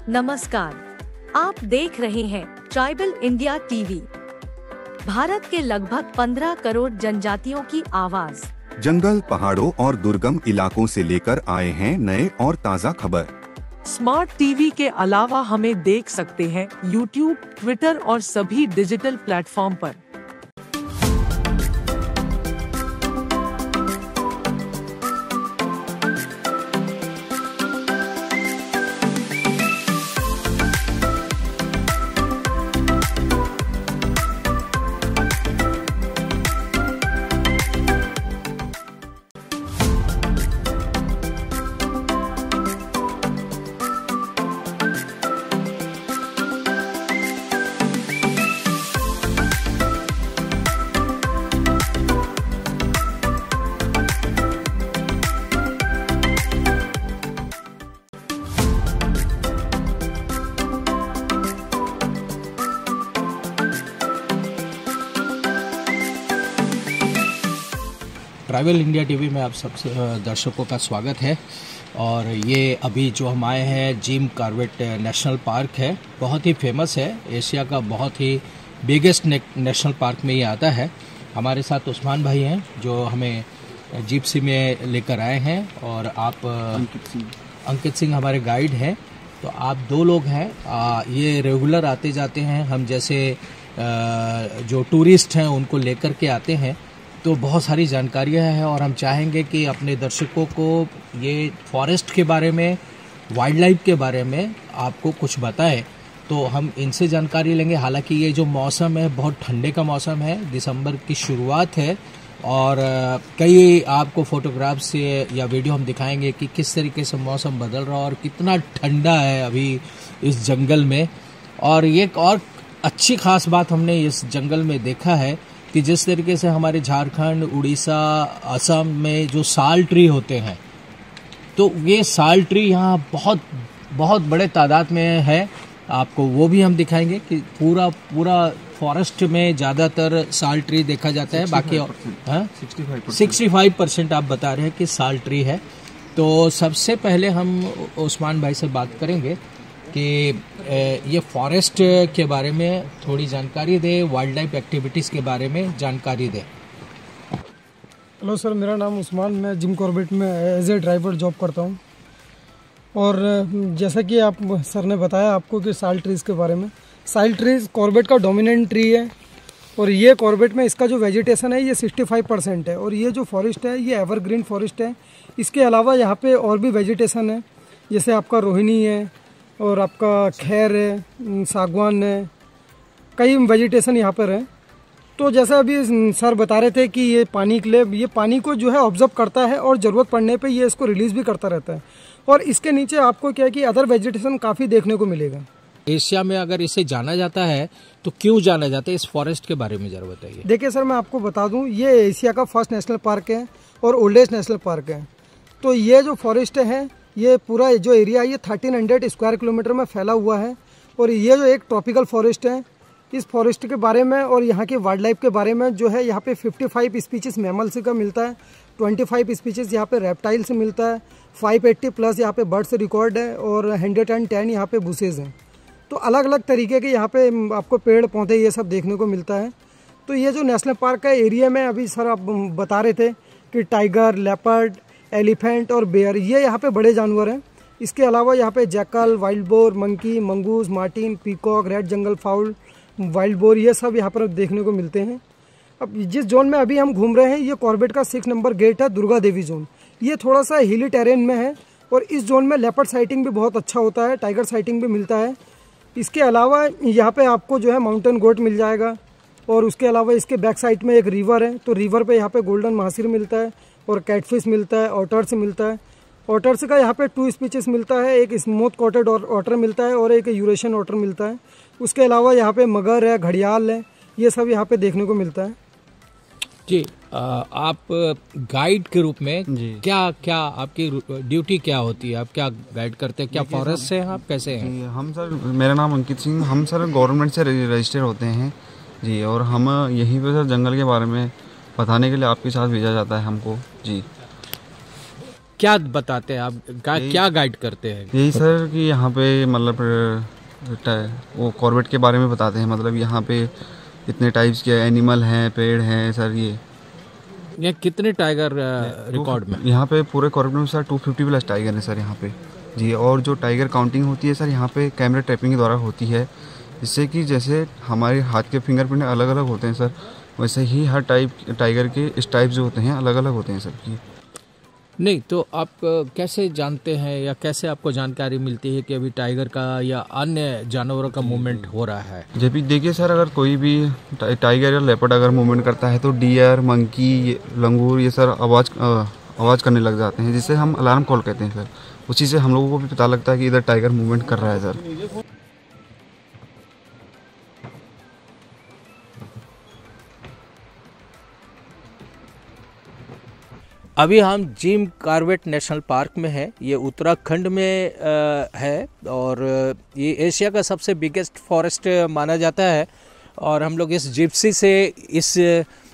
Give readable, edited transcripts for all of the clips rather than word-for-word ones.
नमस्कार, आप देख रहे हैं ट्राइबल इंडिया टीवी। भारत के लगभग 15 करोड़ जनजातियों की आवाज जंगल, पहाड़ों और दुर्गम इलाकों से लेकर आए हैं नए और ताज़ा खबर। स्मार्ट टीवी के अलावा हमें देख सकते हैं यूट्यूब, ट्विटर और सभी डिजिटल प्लेटफॉर्म पर। ट्राइबल इंडिया टीवी में आप सब दर्शकों का स्वागत है। और ये अभी जो हम आए हैं जिम कॉर्बेट नेशनल पार्क है, बहुत ही फेमस है, एशिया का बहुत ही बिगेस्ट नेशनल पार्क में ये आता है। हमारे साथ उस्मान भाई हैं जो हमें जिप्सी में लेकर आए हैं, और आप अंकित सिंह हमारे गाइड हैं। तो आप दो लोग हैं, ये रेगुलर आते जाते हैं, हम जैसे जो टूरिस्ट हैं उनको लेकर के आते हैं। तो बहुत सारी जानकारियां हैं और हम चाहेंगे कि अपने दर्शकों को ये फॉरेस्ट के बारे में, वाइल्ड लाइफ के बारे में आपको कुछ बताएं। तो हम इनसे जानकारी लेंगे। हालांकि ये जो मौसम है बहुत ठंडे का मौसम है, दिसंबर की शुरुआत है, और कई आपको फोटोग्राफ से या वीडियो हम दिखाएंगे कि किस तरीके से मौसम बदल रहा है और कितना ठंडा है अभी इस जंगल में। और ये एक और अच्छी खास बात हमने इस जंगल में देखा है कि जिस तरीके से हमारे झारखंड, उड़ीसा, असम में जो साल ट्री होते हैं, तो ये साल ट्री यहाँ बहुत बहुत बड़े तादाद में है। आपको वो भी हम दिखाएंगे कि पूरा फॉरेस्ट में ज़्यादातर साल ट्री देखा जाता है। बाकी 65% आप बता रहे हैं कि साल ट्री है। तो सबसे पहले हम उस्मान भाई से बात करेंगे कि ये फॉरेस्ट के बारे में थोड़ी जानकारी दे, वाइल्ड लाइफ एक्टिविटीज़ के बारे में जानकारी दे। हेलो सर, मेरा नाम उस्मान, मैं जिम कॉर्बेट में एज ए ड्राइवर जॉब करता हूँ। और जैसा कि आप सर ने बताया आपको कि साल ट्रीज़ के बारे में, साल ट्रीज़ कॉर्बेट का डोमिनेंट ट्री है। और ये कॉर्बेट में इसका जो वेजिटेशन है ये 65% है। और ये जो फॉरेस्ट है ये एवरग्रीन फॉरेस्ट है। इसके अलावा यहाँ पे और भी वेजिटेशन है, जैसे आपका रोहिणी है और आपका खैर है, सागवान है, कई वेजिटेशन यहाँ पर है। तो जैसा अभी सर बता रहे थे कि ये पानी के लिए, ये पानी को जो है ऑब्जर्व करता है और ज़रूरत पड़ने पे ये इसको रिलीज़ भी करता रहता है। और इसके नीचे आपको क्या है कि अदर वेजिटेशन काफ़ी देखने को मिलेगा। एशिया में अगर इसे जाना जाता है तो क्यों जाना जाता है, इस फॉरेस्ट के बारे में जरूर बताइए। देखिए सर, मैं आपको बता दूँ, ये एशिया का फर्स्ट नेशनल पार्क है और ओल्डेस्ट नेशनल पार्क है। तो ये जो फॉरेस्ट है, ये पूरा जो एरिया है ये 1300 स्क्वायर किलोमीटर में फैला हुआ है। और ये जो एक ट्रॉपिकल फॉरेस्ट है, इस फॉरेस्ट के बारे में और यहाँ की वाइल्ड लाइफ के बारे में जो है, यहाँ पे 55 स्पीशीज मैमल्स का मिलता है, 25 स्पीशीज यहाँ पे रेप्टाइल से मिलता है, 580 प्लस यहाँ पे बर्ड्स रिकॉर्ड है, और 110 यहाँ पे बुशेज हैं। तो अलग अलग तरीके के यहाँ पे आपको पेड़ पौधे ये सब देखने को मिलता है। तो ये जो नेशनल पार्क का एरिया में अभी सर आप बता रहे थे कि टाइगर, लेपर्ड, एलिफेंट और बेयर, ये यहाँ पे बड़े जानवर हैं। इसके अलावा यहाँ पे jackal, wild boar, monkey, mongoose, Martin, peacock, red जंगल फाउल, वाइल्ड बोर, ये सब यहाँ पर देखने को मिलते हैं। अब जिस जोन में अभी हम घूम रहे हैं, ये कॉर्बेट का 6 नंबर गेट है, दुर्गा देवी जोन। ये थोड़ा सा हिली टेरेन में है और इस जोन में लेपर्ड साइटिंग भी बहुत अच्छा होता है, टाइगर साइटिंग भी मिलता है। इसके अलावा यहाँ पे आपको जो है माउंटेन गोट मिल जाएगा। और उसके अलावा इसके बैक साइड में एक रिवर है, तो रिवर पे यहाँ पे गोल्डन महासीर मिलता है और कैटफिश मिलता है, ऑटर्स मिलता है। ऑटर्स का यहाँ पे 2 स्पीचेस मिलता है, एक स्मूथ कोटेड ऑटर मिलता है और एक यूरेशियन ऑटर मिलता है। उसके अलावा यहाँ पे मगर है, घड़ियाल है, ये सब यहाँ पे देखने को मिलता है। जी, आप गाइड के रूप में क्या आपकी ड्यूटी क्या होती है, आप क्या गाइड करते हैं, क्या फॉरेस्ट से हैं आप, कैसे हैं? हम सर, मेरा नाम अंकित सिंह, हम सर गवर्नमेंट से रजिस्टर होते हैं जी। और हम यहीं पे सर जंगल के बारे में बताने के लिए आपके साथ भेजा जाता है हमको जी। क्या बताते हैं आप, क्या गाइड करते हैं? यही सर कि यहाँ पे मतलब वो कॉर्बेट के बारे में बताते हैं, मतलब यहाँ पे इतने टाइप्स के एनिमल हैं, पेड़ हैं सर। ये कितने टाइगर रिकॉर्ड में? यहाँ पे पूरे कॉर्बेट में सर 250 प्लस टाइगर है सर यहाँ पे जी। और जो टाइगर काउंटिंग होती है सर यहाँ पे कैमरा ट्रैपिंग के द्वारा होती है, जिससे कि जैसे हमारे हाथ के फिंगरप्रिंट अलग अलग होते हैं सर, वैसे ही हर टाइप टाइगर के इस टाइप जो होते हैं अलग अलग होते हैं सबकी। नहीं तो आप कैसे जानते हैं या कैसे आपको जानकारी मिलती है कि अभी टाइगर का या अन्य जानवरों का मूवमेंट हो रहा है? जब भी देखिए सर, अगर कोई भी टाइगर या लेपर्ड अगर मूवमेंट करता है तो डियर, मंकी, लंगूर ये सर आवाज़ करने लग जाते हैं, जिसे हम अलार्म कॉल कहते हैं सर। उसी से हम लोगों को भी पता लगता है कि इधर टाइगर मूवमेंट कर रहा है सर। अभी हम जिम कॉर्बेट नेशनल पार्क में है। ये उत्तराखंड में है और ये एशिया का सबसे बिगेस्ट फॉरेस्ट माना जाता है। और हम लोग इस जिप्सी से इस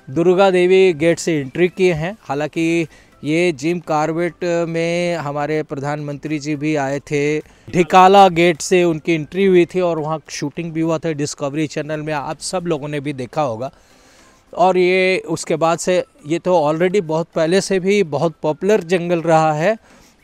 दुर्गा देवी गेट से एंट्री किए हैं। हालांकि ये जिम कॉर्बेट में हमारे प्रधानमंत्री जी भी आए थे। ढिकाला गेट से उनकी एंट्री हुई थी और वहाँ शूटिंग भी हुआ था, डिस्कवरी चैनल में आप सब लोगों ने भी देखा होगा। और ये उसके बाद से ये तो ऑलरेडी बहुत पहले से भी बहुत पॉपुलर जंगल रहा है।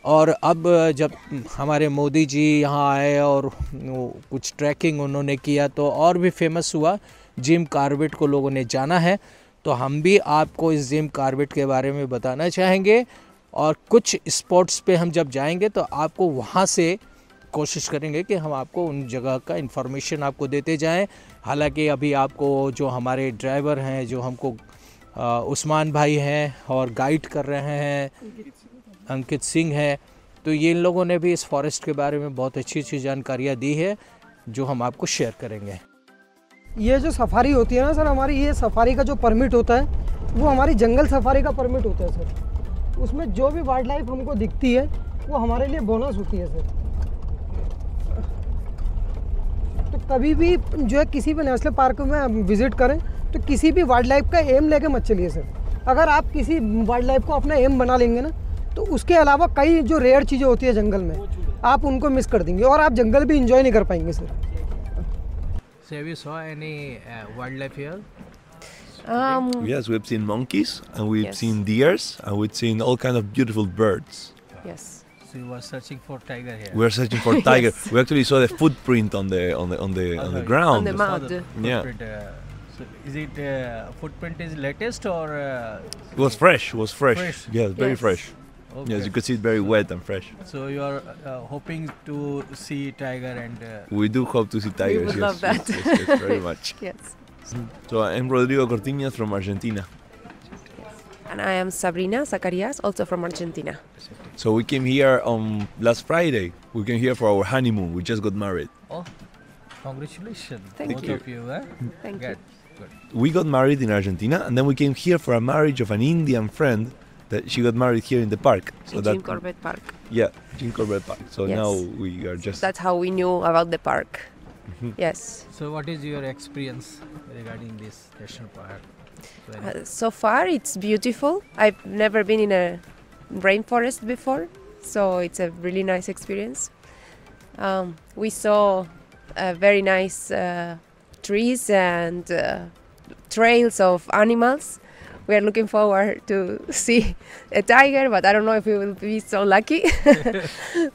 और अब जब हमारे मोदी जी यहाँ आए और कुछ ट्रैकिंग उन्होंने किया तो और भी फेमस हुआ। जिम कॉर्बेट को लोगों ने जाना है, तो हम भी आपको इस जिम कॉर्बेट के बारे में बताना चाहेंगे। और कुछ स्पॉट्स पे हम जब जाएंगे तो आपको वहाँ से कोशिश करेंगे कि हम आपको उन जगह का इन्फॉर्मेशन आपको देते जाएं। हालांकि अभी आपको जो हमारे ड्राइवर हैं, जो हमको उस्मान भाई हैं और गाइड कर रहे हैं, अंकित सिंह है, तो ये इन लोगों ने भी इस फॉरेस्ट के बारे में बहुत अच्छी अच्छी जानकारियाँ दी है जो हम आपको शेयर करेंगे। ये जो सफारी होती है ना सर हमारी, ये सफारी का जो परमिट होता है वो हमारी जंगल सफारी का परमिट होता है सर। उसमें जो भी वाइल्ड लाइफ हमको दिखती है वो हमारे लिए बोनस होती है सर। तो कभी भी जो है किसी भी नेशनल पार्क में विजिट करें तो किसी भी वाइल्ड लाइफ का एम लेके मत चलिए सर। अगर आप किसी वाइल्ड लाइफ को अपना एम बना लेंगे ना तो उसके अलावा कई जो रेयर चीज़ें होती है जंगल में आप उनको मिस कर देंगे और आप जंगल भी इंजॉय नहीं कर पाएंगे sir. So have you saw any wildlife here? Yes, we've seen monkeys and we've Yes. seen deers and we've seen all kind of beautiful birds. Yes. So you were searching for tiger here. We're searching for tiger. Yes. We actually saw the footprint on the ground. On the mud. Yeah. Footprint, so is it footprint is latest or? It was fresh. It was fresh. Fresh. Yes, very Yes. fresh. Okay. Yes, you could see it very wet and fresh. So you are hoping to see tiger and. We do hope to see tigers. would yes, love that. Yes, yes, very much. Yes. So I'm Rodrigo Cortiñas from Argentina. And I am Sabrina Zacarias, also from Argentina. So we came here on last Friday. We came here for our honeymoon. We just got married. Oh, congratulations! Thank both you. of you. Thank Good. you. We got married in Argentina, and then we came here for a marriage of an Indian friend that she got married here in the park. So In that Jim Corbett Park. yeah, Jim Corbett Park. So Yes. now we are just That's how we knew about the park. Yes. So what is your experience regarding this national park? So far, it's beautiful. I've never been in a rainforest before, so it's a really nice experience. We saw very nice trees and trails of animals. We are looking forward to see a tiger, but I don't know if we will be so lucky.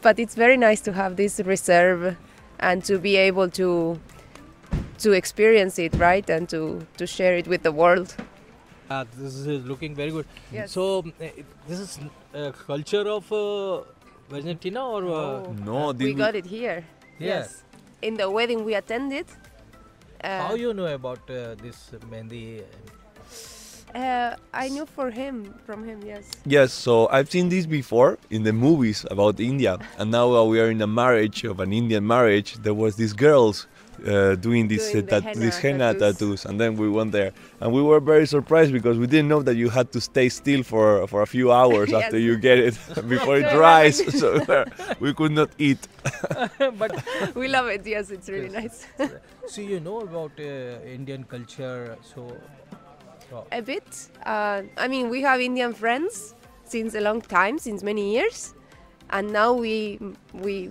But it's very nice to have this reserve and to be able to experience it, right, and to share it with the world. This is looking very good. Yes. So this is culture of Argentina or? no. We got it here. Yeah. Yes. In the wedding we attended. How you know about this Mehndi? I knew from him, yes. Yes, so I've seen this before in the movies about India, and now we are in a marriage of an Indian marriage. There was these girls doing these Doing the these henna henna tattoos. tattoos, and then we went there, and we were very surprised because we didn't know that you had to stay still for a few hours Yes. after you get it before it dries, so we could not eat. But We love it, yes, it's really nice. so you know about Indian culture, so A bit. I mean, we have Indian friends, since a long time, since many years. And now we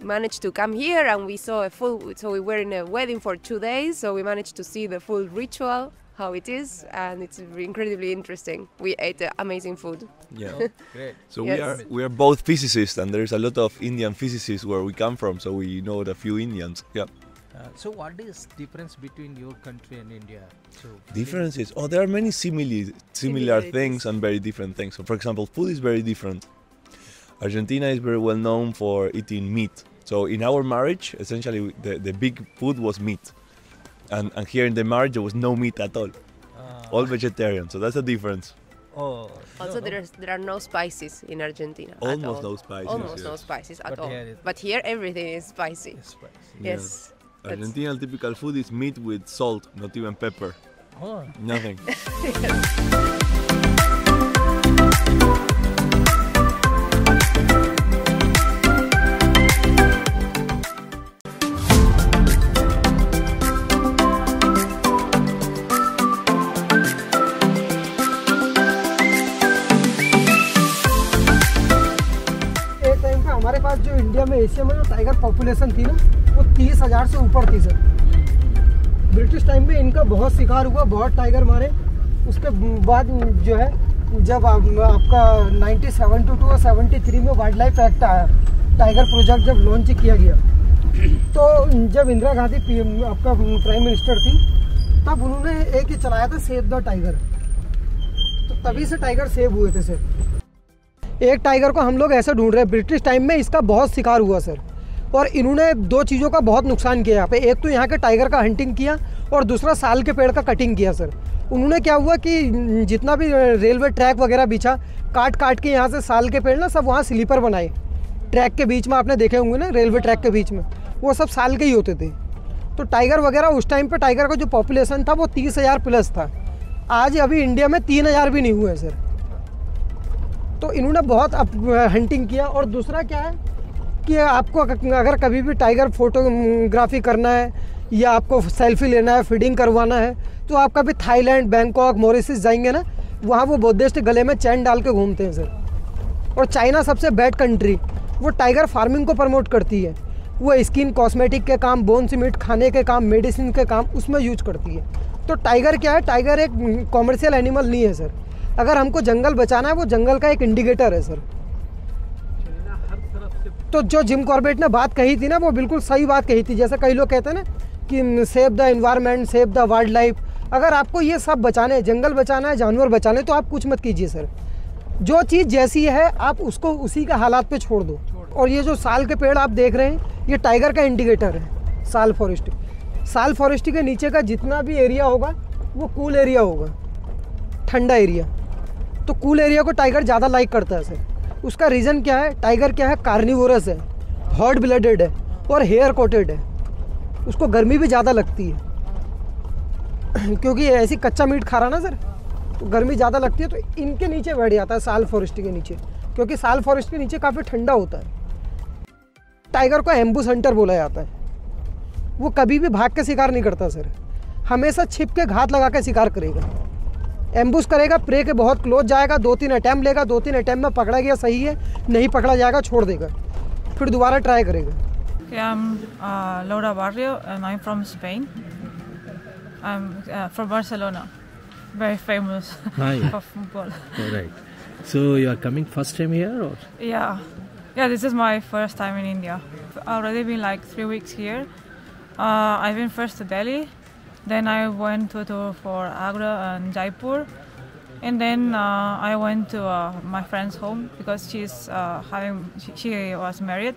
managed to come here, and we saw so we were in a wedding for 2 days, so we managed to see the full ritual, how it is, and it's incredibly interesting. We ate amazing food. Yeah. Great. So Yes. we are both physicists, and there's a lot of Indian physicists where we come from, so we know a few Indians. Yeah. So what is difference between your country and India? So Differences. Oh, there are many similar Similarities. things and very different things. So, for example, food is very different. Argentina is very well known for eating meat. So in our marriage, essentially the big food was meat. And here in the marriage, there was no meat at all. All vegetarian. So that's a difference. Oh. Also, there are no spices in Argentina. at Almost all. no spices, Almost no yes. spices at But all. here But here everything is spicy. Yes. That's- Argentinian typical food is meat with salt, not even pepper. Oh. Nothing. एक time पे हमारे पास जो India में Asia में जो tiger population थी ना, वो 30,000 से ऊपर थी सर। ब्रिटिश टाइम में इनका बहुत शिकार हुआ, बहुत टाइगर मारे। उसके बाद जो है, जब आपका 1972 और 73 में वाइल्ड लाइफ एक्ट आया, टाइगर प्रोजेक्ट जब लॉन्च किया गया, तो जब इंदिरा गांधी आपका प्राइम मिनिस्टर थी, तब उन्होंने एक ही चलाया था, सेव द टाइगर। तो तभी से टाइगर सेव हुए थे सर। एक टाइगर को हम लोग ऐसे ढूंढ रहे हैं, ब्रिटिश टाइम में इसका बहुत शिकार हुआ सर, और इन्होंने 2 चीज़ों का बहुत नुकसान किया यहाँ पे। एक तो यहाँ के टाइगर का हंटिंग किया, और दूसरा साल के पेड़ का कटिंग किया सर। उन्होंने क्या हुआ कि जितना भी रेलवे ट्रैक वगैरह बिछा, काट के यहाँ से साल के पेड़ ना सब वहाँ स्लीपर बनाए। ट्रैक के बीच में आपने देखे होंगे ना, रेलवे ट्रैक के बीच में वो सब साल के ही होते थे। तो टाइगर वगैरह उस टाइम पे टाइगर का जो पॉपुलेशन था वो 30,000 प्लस था। आज अभी इंडिया में 3,000 भी नहीं हुए हैं सर। तो इन्होंने बहुत हंटिंग किया। और दूसरा क्या है कि आपको अगर कभी भी टाइगर फोटोग्राफी करना है या आपको सेल्फी लेना है, फीडिंग करवाना है, तो आप कभी थाईलैंड, बैंकॉक, मॉरिशस जाएंगे ना, वहाँ वो बुद्धिस्ट गले में चैन डाल के घूमते हैं सर। और चाइना सबसे बैड कंट्री, वो टाइगर फार्मिंग को प्रमोट करती है। वो स्किन कॉस्मेटिक के काम, बोन से मीट खाने के काम, मेडिसिन के काम उसमें यूज करती है। तो टाइगर क्या है, टाइगर एक कॉमर्शियल एनिमल नहीं है सर। अगर हमको जंगल बचाना है, वो जंगल का एक इंडिकेटर है सर। तो जो जिम कॉर्बेट ने बात कही थी ना, वो बिल्कुल सही बात कही थी। जैसे कई लोग कहते हैं ना कि save the environment, save the wild life. अगर आपको ये सब बचाने हैं, जंगल बचाना है, जानवर बचाने, तो आप कुछ मत कीजिए सर। जो चीज़ जैसी है आप उसको उसी के हालात पे छोड़ दो। और ये जो साल के पेड़ आप देख रहे हैं, ये टाइगर का इंडिकेटर है, साल फॉरेस्ट। साल फॉरेस्ट के नीचे का जितना भी एरिया होगा वो कूल एरिया होगा, ठंडा एरिया। तो कूल एरिया को टाइगर ज़्यादा लाइक करता है सर। उसका रीज़न क्या है, टाइगर क्या है, कार्निवोरस है, हॉट ब्लडेड है और हेयर कोटेड है। उसको गर्मी भी ज़्यादा लगती है क्योंकि ऐसी कच्चा मीट खा रहा ना सर, तो गर्मी ज़्यादा लगती है। तो इनके नीचे बैठ जाता है, साल फॉरेस्ट के नीचे, क्योंकि साल फॉरेस्ट के नीचे काफ़ी ठंडा होता है। टाइगर को एम्बुश हंटर बोला जाता है। वो कभी भी भाग के शिकार नहीं करता सर, हमेशा छिप के घात लगा के शिकार करेगा। एम्बुश करेगा, प्रे के बहुत क्लोज जाएगा, 2-3 अटैम्प्ट लेगा, 2-3 अटैम्प्ट में पकड़ा गया सही है, नहीं पकड़ा जाएगा छोड़ देगा, फिर दोबारा ट्राई करेगा। Okay, I'm Laura Barrio and I'm from Spain. I'm from Barcelona, very famous for football. All right. So you are coming first time here, or? Yeah, this is my first time in India. I've already been like 3 weeks here. I've been first to Delhi, then I went to a tour for Agra and Jaipur, and then I went to my friend's home because she's she was married.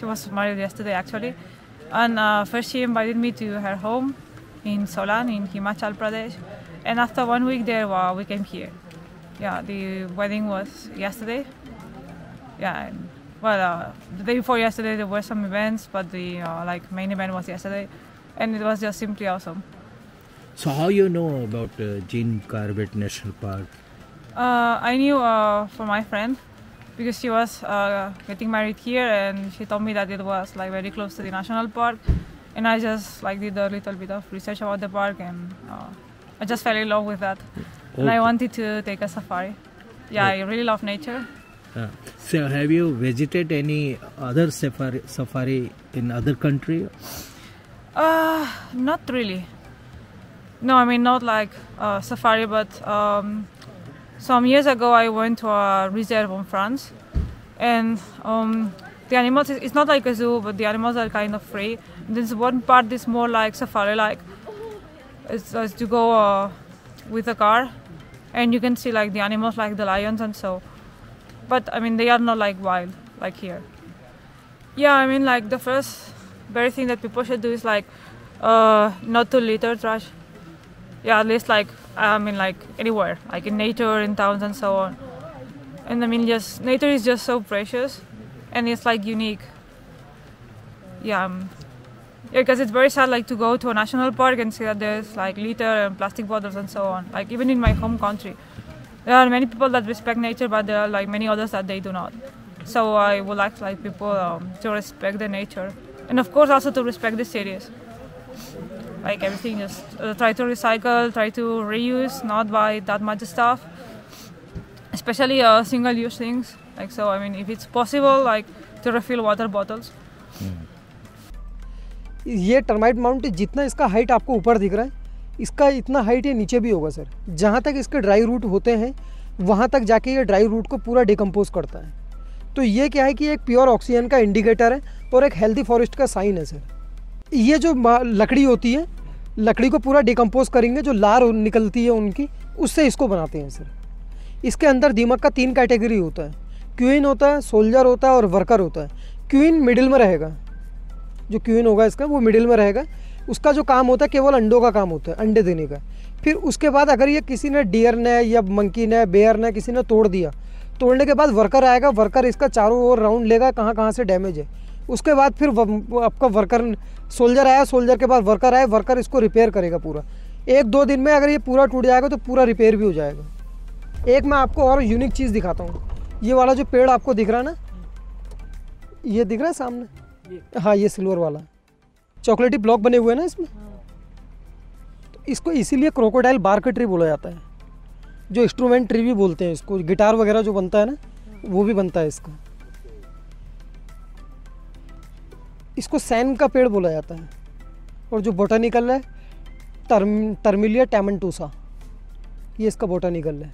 She was married yesterday actually, and first she invited me to her home in Solan in Himachal Pradesh, and after 1 week there we came here. Yeah, the wedding was yesterday. Yeah, well the day before yesterday there were some events, but the like main event was yesterday, and it was just simply awesome. So how you know about Jim Corbett National Park? I knew from my friend, because she was getting married here, and she told me that it was like very close to the national park, and I just like did a little bit of research about the park, and I just fell in love with that, and I wanted to take a safari. Yeah, I really love nature, So have you visited any other safari in other country? Not really. No, I mean not like safari, but some years ago I went to a reserve in France, and the animals, it's not like a zoo, but the animals are kind of free. There's one part that's more like safari, like it's to go with a car, and you can see like the animals, like the lions and so. But I mean they are not like wild like here. Yeah, I mean like the first very thing that people should do is like not to litter trash. Yeah, at least like I mean like anywhere, like in nature, in towns and so on. And I mean just nature is just so precious, and it's like unique. Yeah, because it's very sad like to go to a national park and see that there's like litter and plastic bottles and so on. Like even in my home country, there are many people that respect nature, but there are like many others that they do not. So I would like people to respect the nature, and of course also to respect the cities. Like everything, just try to recycle, try to reuse, not buy that much stuff, especially single-use things. Like so, I mean, if it's possible, like to refill water bottles. ये termite mount जितना इसका height आपको ऊपर दिख रहा है, इसका इतना हाइट ये नीचे भी होगा सर। जहाँ तक इसके ड्राई रूट होते हैं वहाँ तक जाके ये ड्राई रूट को पूरा डिकम्पोज करता है। तो ये क्या है कि एक प्योर ऑक्सीजन का इंडिकेटर है और एक हेल्दी फॉरेस्ट का साइन है सर। ये जो लकड़ी होती है, लकड़ी को पूरा डिकम्पोज करेंगे, जो लार निकलती है उनकी, उससे इसको बनाते हैं सर। इसके अंदर दीमक का 3 कैटेगरी होता है, क्वीन होता है, सोल्जर होता है और वर्कर होता है। क्वीन मिडिल में रहेगा, जो क्वीन होगा इसका वो मिडिल में रहेगा। उसका जो काम होता है केवल अंडों का काम होता है, अंडे देने का। फिर उसके बाद अगर ये किसी ने डियर ने या मंकी ने, बेयर ने किसी ने तोड़ दिया, तोड़ने के बाद वर्कर आएगा, वर्कर इसका चारों ओर राउंड लेगा कहाँ कहाँ से डैमेज है। उसके बाद फिर आपका वर्कर, सोल्जर आया, सोल्जर के बाद वर्कर आया, वर्कर इसको रिपेयर करेगा पूरा। 1-2 दिन में अगर ये पूरा टूट जाएगा तो पूरा रिपेयर भी हो जाएगा। एक मैं आपको और यूनिक चीज़ दिखाता हूँ। ये वाला जो पेड़ आपको दिख रहा है ना, ये दिख रहा है सामने, हाँ ये सिल्वर वाला चॉकलेटी ब्लॉक बने हुए हैं ना इसमें। तो इसको इसीलिए क्रोकोडाइल बार्क ट्री बोला जाता है, जो इंस्ट्रूमेंट ट्री भी बोलते हैं इसको। गिटार वगैरह जो बनता है ना, वो भी बनता है इसका। इसको सैन का पेड़ बोला जाता है। और जो बोटानिकल है टर्मिलिया टैमेंटोसा, ये इसका बोटानिकल है।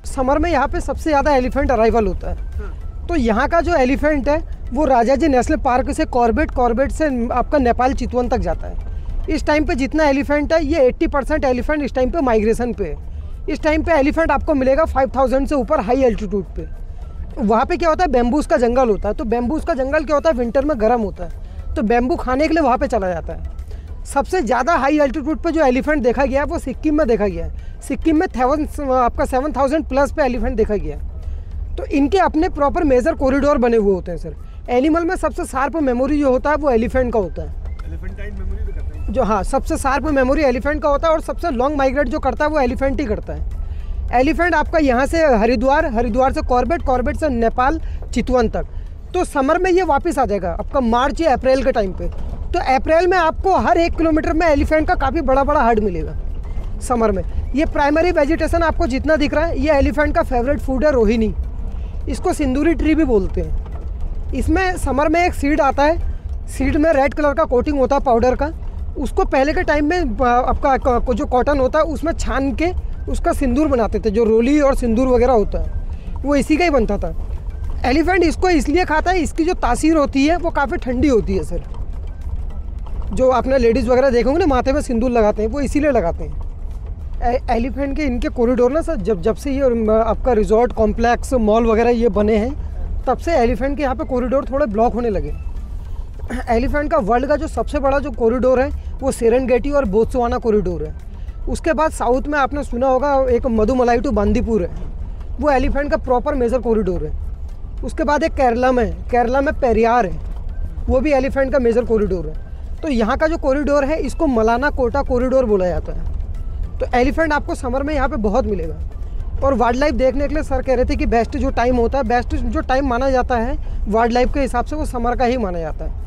समर में यहाँ पे सबसे ज़्यादा एलिफेंट अराइवल होता है। तो यहाँ का जो एलिफेंट है वो राजाजी नेशनल पार्क से कॉर्बेट से आपका नेपाल चितवन तक जाता है। इस टाइम पे जितना एलिफेंट है, ये 80% एलिफेंट इस टाइम पे माइग्रेशन पे है। इस टाइम पे एलिफेंट आपको मिलेगा 5000 से ऊपर हाई एल्टीट्यूड पे। वहाँ पे क्या होता है, बैम्बूस का जंगल होता है। तो बैम्बूस का जंगल क्या होता है, विंटर में गर्म होता है, तो बैम्बू खाने के लिए वहाँ पे चला जाता है। सबसे ज़्यादा हाई एल्टीट्यूड पे जो एलिफेंट देखा गया है वो सिक्किम में देखा गया है। सिक्किम में आपका 7000 प्लस पे एलिफेंट देखा गया है। तो इनके अपने प्रॉपर मेजर कॉरिडोर बने हुए होते हैं सर। एनिमल में सबसे शार्प मेमोरी जो होता है वो एलिफेंट का होता है। जो हाँ, सबसे शार्प मेमोरी एलिफेंट का होता है, और सबसे लॉन्ग माइग्रेट जो करता है वो एलिफेंट ही करता है। एलिफेंट आपका यहाँ से हरिद्वार से कॉर्बेट से नेपाल चितवन तक। तो समर में ये वापस आ जाएगा आपका मार्च या अप्रैल के टाइम पे। तो अप्रैल में आपको हर 1 किलोमीटर में एलिफेंट का काफ़ी बड़ा हर्ड मिलेगा समर में। ये प्राइमरी वेजिटेशन आपको जितना दिख रहा है, ये एलिफेंट का फेवरेट फूड है रोहिणी। इसको सिंदूरी ट्री भी बोलते हैं। इसमें समर में एक सीड आता है, सीड में रेड कलर का कोटिंग होता है पाउडर का। उसको पहले के टाइम में आपका जो कॉटन होता है उसमें छान के उसका सिंदूर बनाते थे। जो रोली और सिंदूर वगैरह होता है वो इसी का ही बनता था। एलिफेंट इसको इसलिए खाता है, इसकी जो तासीर होती है वो काफ़ी ठंडी होती है सर। जो आपने लेडीज़ वगैरह देखोगे ना माथे में सिंदूर लगाते हैं, वो इसीलिए लगाते हैं। एलिफेंट के इनके कॉरिडोर ना सर, जब से ये आपका रिजॉर्ट कॉम्प्लेक्स मॉल वगैरह ये बने हैं, तब से एलिफेंट के यहाँ पे कॉरिडोर थोड़े ब्लॉक होने लगे। एलिफेंट का वर्ल्ड का जो सबसे बड़ा जो कॉरिडोर है वो सेरेंगेटी और बोत्सवाना कॉरिडोर है। उसके बाद साउथ में आपने सुना होगा एक मधुमलाई टू बांदीपुर है, वो एलिफेंट का प्रॉपर मेजर कॉरिडोर है। उसके बाद एक केरला में पेरियार है, वो भी एलिफेंट का मेजर कॉरिडोर है। तो यहाँ का जो कॉरिडोर है इसको मलाना कोटा कॉरिडोर बोला जाता है। तो एलिफेंट आपको समर में यहाँ पे बहुत मिलेगा। और वाइल्ड लाइफ देखने के लिए सर कह रहे थे कि बेस्ट जो टाइम होता है, बेस्ट जो टाइम माना जाता है वाइल्ड लाइफ के हिसाब से वो समर का ही माना जाता है।